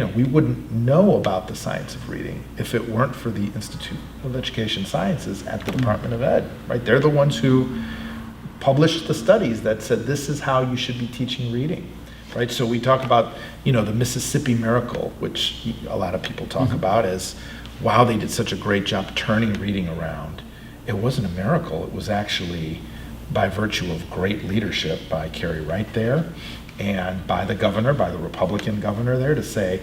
we wouldn't know about the science of reading if it weren't for the Institute of Education Sciences at the Department of Ed, right? They're the ones who published the studies that said this is how you should be teaching reading, right? So we talk about, the Mississippi Miracle, which a lot of people talk about as, wow, they did such a great job turning reading around. It wasn't a miracle. It was actually by virtue of great leadership by Carrie Wright there, and by the governor, by the Republican governor there, to say,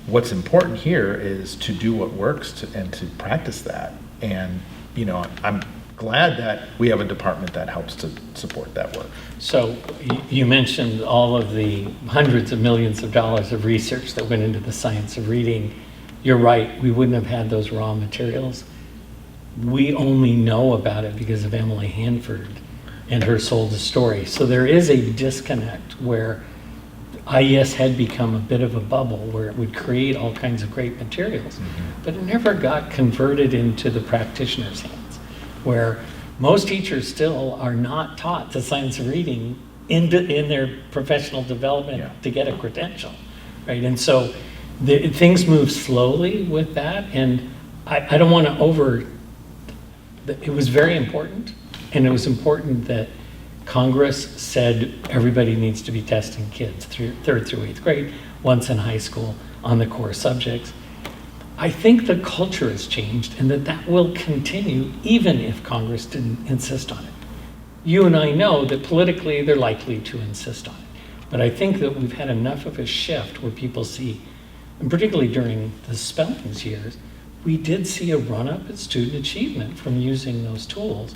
what's important here is to do what works and to practice that. And, I'm glad that we have a department that helps to support that work. So you mentioned all of the hundreds of millions of dollars of research that went into the science of reading. You're right, we wouldn't have had those raw materials. We only know about it because of Emily Hanford and her Sold the Story. So there is a disconnect where IES had become a bit of a bubble where it would create all kinds of great materials, but it never got converted into the practitioner's hands, where most teachers still are not taught the science of reading in their professional development to get a credential, right? And so things move slowly with that, and I don't want to it was very important, and it was important that Congress said everybody needs to be testing kids through 3rd through 8th grade, once in high school, on the core subjects. I think the culture has changed, and that will continue even if Congress didn't insist on it. You and I know that politically they're likely to insist on it, but I think that we've had enough of a shift where people see, and particularly during the Spellings years, we did see a run-up in student achievement from using those tools.